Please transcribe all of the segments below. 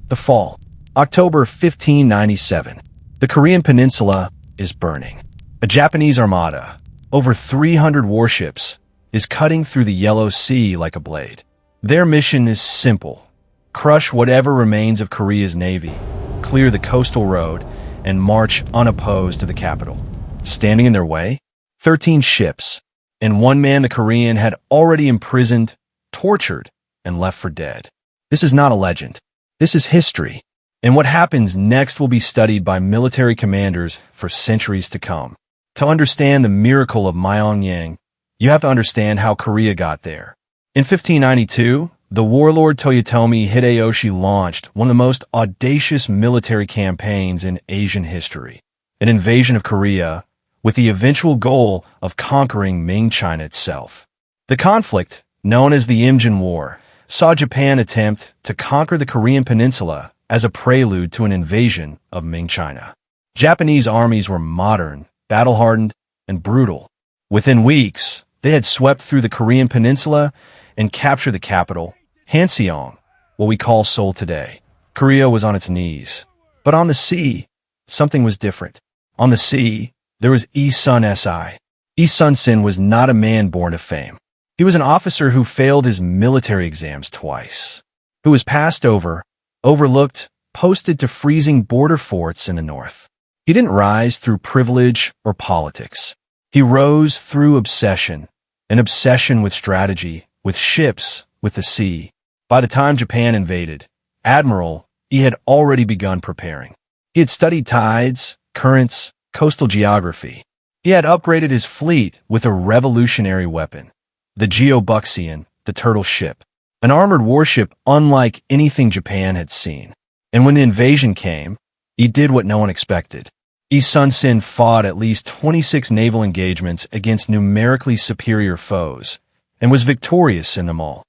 The fall. October 1597. The Korean peninsula is burning. A Japanese armada, over 300 warships, is cutting through the Yellow Sea like a blade. Their mission is simple: crush whatever remains of Korea's navy, clear the coastal road, and march unopposed to the capital. Standing in their way? 13 ships, and one man the Korean had already imprisoned, tortured, and left for dead. This is not a legend. This is history. And what happens next will be studied by military commanders for centuries to come. To understand the miracle of Myeongnyang, you have to understand how Korea got there. In 1592, the warlord Toyotomi Hideyoshi launched one of the most audacious military campaigns in Asian history, an invasion of Korea, with the eventual goal of conquering Ming China itself. The conflict, known as the Imjin War, saw Japan attempt to conquer the Korean peninsula as a prelude to an invasion of Ming China. Japanese armies were modern, battle-hardened, and brutal. Within weeks, they had swept through the Korean peninsula and captured the capital, Hanseong, what we call Seoul today. Korea was on its knees. But on the sea, something was different. On the sea, there was Yi Sun-si. Yi Sun-sin was not a man born to fame. He was an officer who failed his military exams twice, who was passed over, overlooked, posted to freezing border forts in the north. He didn't rise through privilege or politics. He rose through obsession, an obsession with strategy, with ships, with the sea. By the time Japan invaded, Admiral, he had already begun preparing. He had studied tides, currents, coastal geography. He had upgraded his fleet with a revolutionary weapon, the Geobuxian, the turtle ship, an armored warship unlike anything Japan had seen. And when the invasion came, he did what no one expected. Yi Sun-sin fought at least 26 naval engagements against numerically superior foes, and was victorious in them all.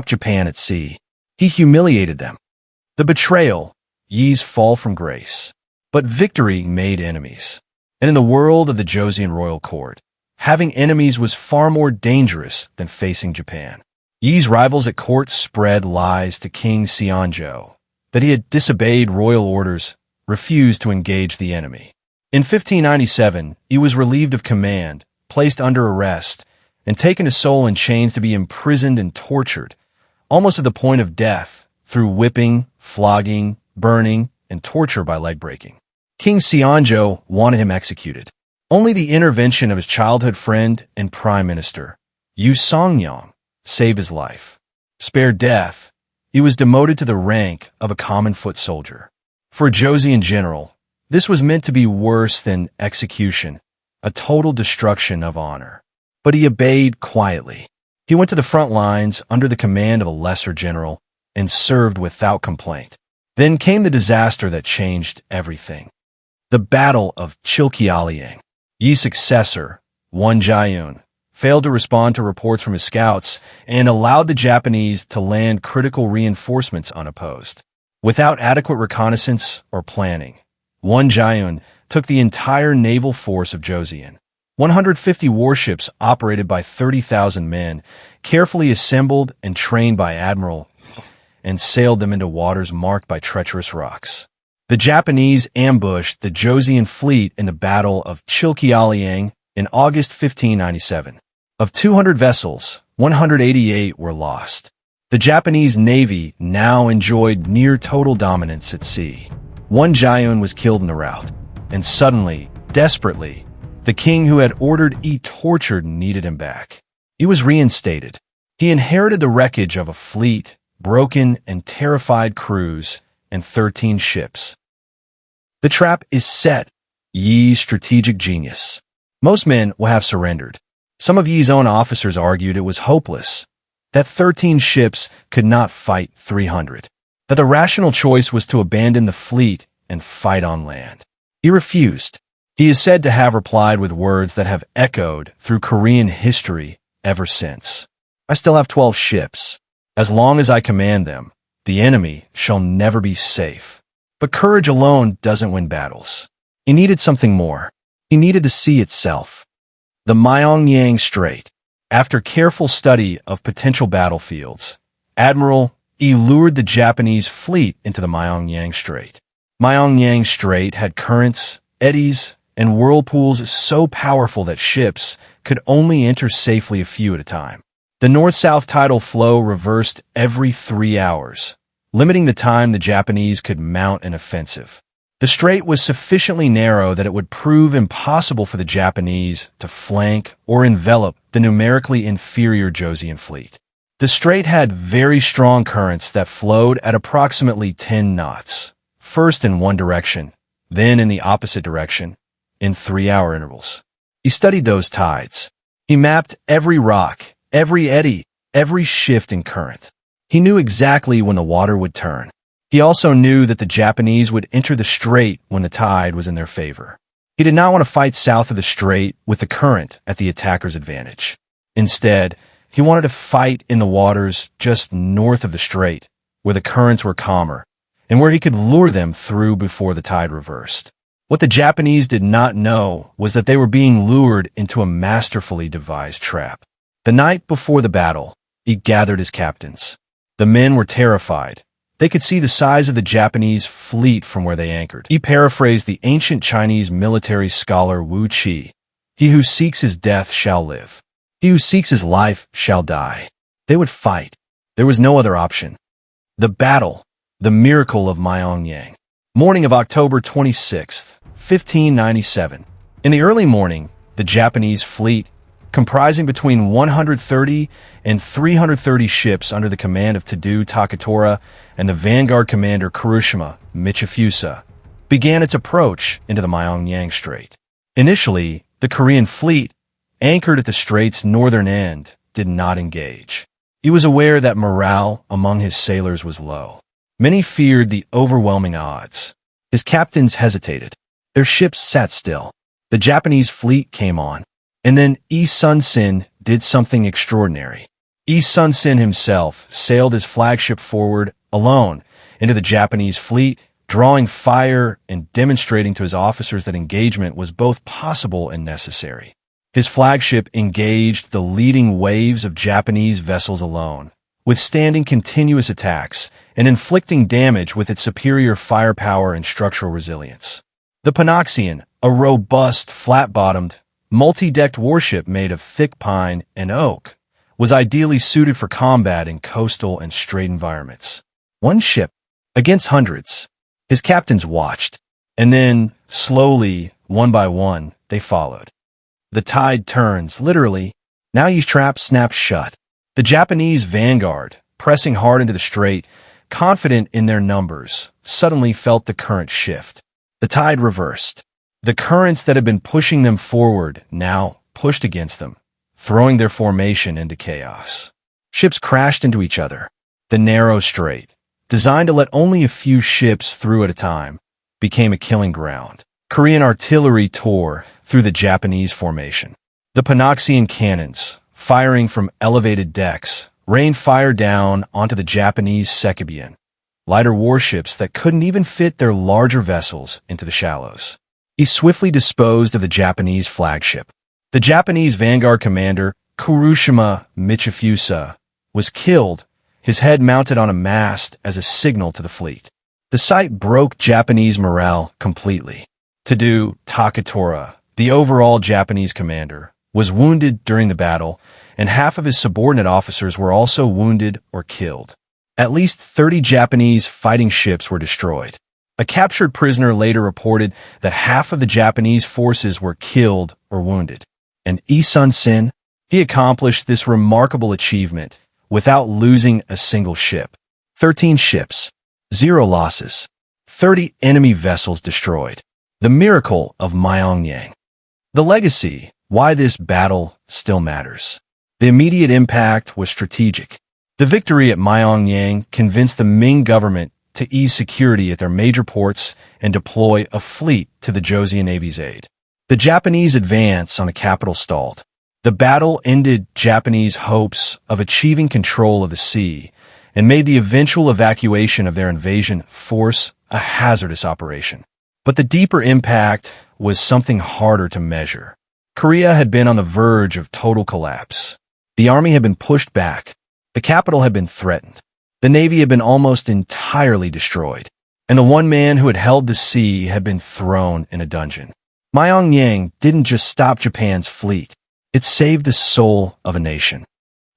Japan at sea. He humiliated them. The betrayal, Yi's fall from grace. But victory made enemies. And in the world of the Joseon royal court, having enemies was far more dangerous than facing Japan. Yi's rivals at court spread lies to King Seonjo, that he had disobeyed royal orders, refused to engage the enemy. In 1597, he was relieved of command, placed under arrest, and taken to Seoul in chains to be imprisoned and tortured, almost at the point of death, through whipping, flogging, burning, and torture by leg breaking. King Seonjo wanted him executed. Only the intervention of his childhood friend and prime minister, Myeongnyang, saved his life. Spared death, he was demoted to the rank of a common foot soldier. For a Joseon general, this was meant to be worse than execution, a total destruction of honor. But he obeyed quietly. He went to the front lines under the command of a lesser general and served without complaint. Then came the disaster that changed everything. The Battle of Chilcheollyang. Yi's successor, Won Jae-un, failed to respond to reports from his scouts and allowed the Japanese to land critical reinforcements unopposed. Without adequate reconnaissance or planning, Won Jae-un took the entire naval force of Joseon. 150 warships operated by 30,000 men, carefully assembled and trained by Admiral, and sailed them into waters marked by treacherous rocks. The Japanese ambushed the Joseon fleet in the Battle of Chilcheollyang in August 1597. Of 200 vessels, 188 were lost. The Japanese navy now enjoyed near total dominance at sea. Won Jae-un was killed in the rout, and suddenly, desperately, the king who had ordered Yi tortured needed him back. He was reinstated. He inherited the wreckage of a fleet, broken and terrified crews, and 13 ships. The trap is set. Yi's strategic genius. Most men will have surrendered. Some of Yi's own officers argued it was hopeless, that 13 ships could not fight 300, that the rational choice was to abandon the fleet and fight on land. He refused. He is said to have replied with words that have echoed through Korean history ever since. I still have 12 ships. As long as I command them, the enemy shall never be safe. But courage alone doesn't win battles. He needed something more. He needed the sea itself. The Myeongnyang Strait. After careful study of potential battlefields, Admiral he lured the Japanese fleet into the Myeongnyang Strait. Myeongnyang Strait had currents, eddies, and whirlpools so powerful that ships could only enter safely a few at a time. The north-south tidal flow reversed every 3 hours, limiting the time the Japanese could mount an offensive. The strait was sufficiently narrow that it would prove impossible for the Japanese to flank or envelop the numerically inferior Joseon fleet. The strait had very strong currents that flowed at approximately 10 knots, first in one direction, then in the opposite direction, in 3-hour intervals. He studied those tides. He mapped every rock, every eddy, every shift in current. He knew exactly when the water would turn. He also knew that the Japanese would enter the strait when the tide was in their favor. He did not want to fight south of the strait with the current at the attacker's advantage. Instead, he wanted to fight in the waters just north of the strait, where the currents were calmer, and where he could lure them through before the tide reversed. What the Japanese did not know was that they were being lured into a masterfully devised trap. The night before the battle, he gathered his captains. The men were terrified. They could see the size of the Japanese fleet from where they anchored. He paraphrased the ancient Chinese military scholar Wu Qi, "He who seeks his death shall live. He who seeks his life shall die." They would fight. There was no other option. The battle, the miracle of Myeongnyang. Morning of October 26th, 1597. In the early morning, the Japanese fleet, comprising between 130 and 330 ships under the command of Tadu Takatora and the vanguard commander Kurushima Michifusa, began its approach into the Myeongnyang Strait. Initially, the Korean fleet, anchored at the strait's northern end, did not engage. He was aware that morale among his sailors was low. Many feared the overwhelming odds. His captains hesitated. Their ships sat still. The Japanese fleet came on. And then Yi Sun-sin did something extraordinary. Yi Sun-sin himself sailed his flagship forward, alone, into the Japanese fleet, drawing fire and demonstrating to his officers that engagement was both possible and necessary. His flagship engaged the leading waves of Japanese vessels alone, withstanding continuous attacks and inflicting damage with its superior firepower and structural resilience. The Panoxian, a robust, flat-bottomed, multi-decked warship made of thick pine and oak, was ideally suited for combat in coastal and strait environments. One ship against hundreds. His captains watched, and then, slowly, one by one, they followed. The tide turns, literally. Now Yi's trap snaps shut. The Japanese vanguard, pressing hard into the strait, confident in their numbers, suddenly felt the current shift. The tide reversed. The currents that had been pushing them forward now pushed against them, throwing their formation into chaos. Ships crashed into each other. The narrow strait, designed to let only a few ships through at a time, became a killing ground. Korean artillery tore through the Japanese formation. The Panoxian cannons, firing from elevated decks, rained fire down onto the Japanese Sekibian, lighter warships that couldn't even fit their larger vessels into the shallows. He swiftly disposed of the Japanese flagship. The Japanese vanguard commander, Kurushima Michifusa, was killed, his head mounted on a mast as a signal to the fleet. The sight broke Japanese morale completely. Tadu Takatora, the overall Japanese commander, was wounded during the battle, and half of his subordinate officers were also wounded or killed. At least 30 Japanese fighting ships were destroyed. A captured prisoner later reported that half of the Japanese forces were killed or wounded. And Yi Sun-sin, he accomplished this remarkable achievement without losing a single ship. 13 ships, 0 losses, 30 enemy vessels destroyed. The miracle of Myeongnyang. The legacy, why this battle still matters. The immediate impact was strategic. The victory at Myeongnyang convinced the Ming government to ease security at their major ports and deploy a fleet to the Joseon Navy's aid. The Japanese advance on the capital stalled. The battle ended Japanese hopes of achieving control of the sea and made the eventual evacuation of their invasion force a hazardous operation. But the deeper impact was something harder to measure. Korea had been on the verge of total collapse. The army had been pushed back. The capital had been threatened. The navy had been almost entirely destroyed, and the one man who had held the sea had been thrown in a dungeon. Myeongnyang didn't just stop Japan's fleet, it saved the soul of a nation.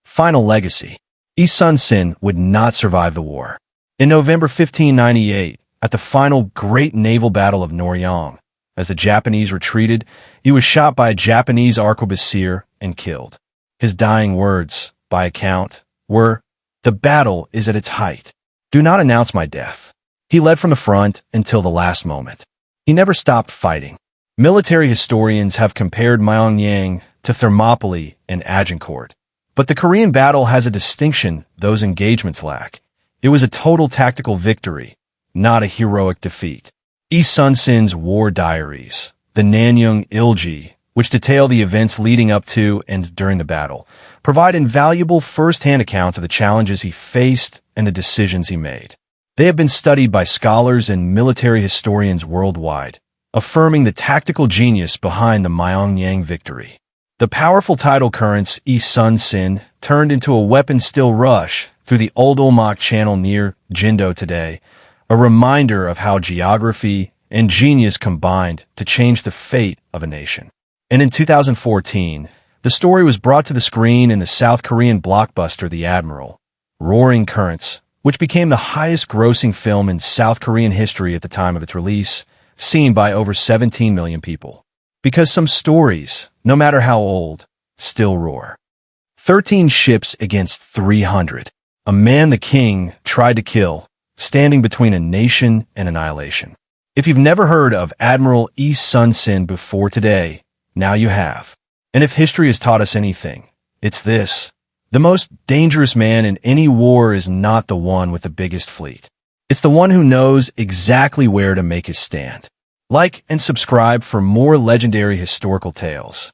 Final legacy. Sun Tzu would not survive the war. In November 1598, at the final great naval battle of Myeongnyang, as the Japanese retreated, he was shot by a Japanese arquebusier and killed. His dying words, by account, were, "The battle is at its height. Do not announce my death." He led from the front until the last moment. He never stopped fighting. Military historians have compared Myeongnyang to Thermopylae and Agincourt. But the Korean battle has a distinction those engagements lack. It was a total tactical victory, not a heroic defeat. Sun Tzu's War Diaries, the Nanyang Ilji, which detail the events leading up to and during the battle, provide invaluable first-hand accounts of the challenges he faced and the decisions he made. They have been studied by scholars and military historians worldwide, affirming the tactical genius behind the Myeongnyang victory. The powerful tidal currents Sun Tzu turned into a weapon-still rush through the Old Olmok Channel near Jindo today, a reminder of how geography and genius combined to change the fate of a nation. And in 2014, the story was brought to the screen in the South Korean blockbuster The Admiral, Roaring Currents, which became the highest-grossing film in South Korean history at the time of its release, seen by over 17 million people. Because some stories, no matter how old, still roar. 13 ships against 300. A man the king tried to kill, standing between a nation and annihilation. If you've never heard of Admiral Sun Tzu before today, now you have. And if history has taught us anything, it's this. The most dangerous man in any war is not the one with the biggest fleet. It's the one who knows exactly where to make his stand. Like and subscribe for more legendary historical tales.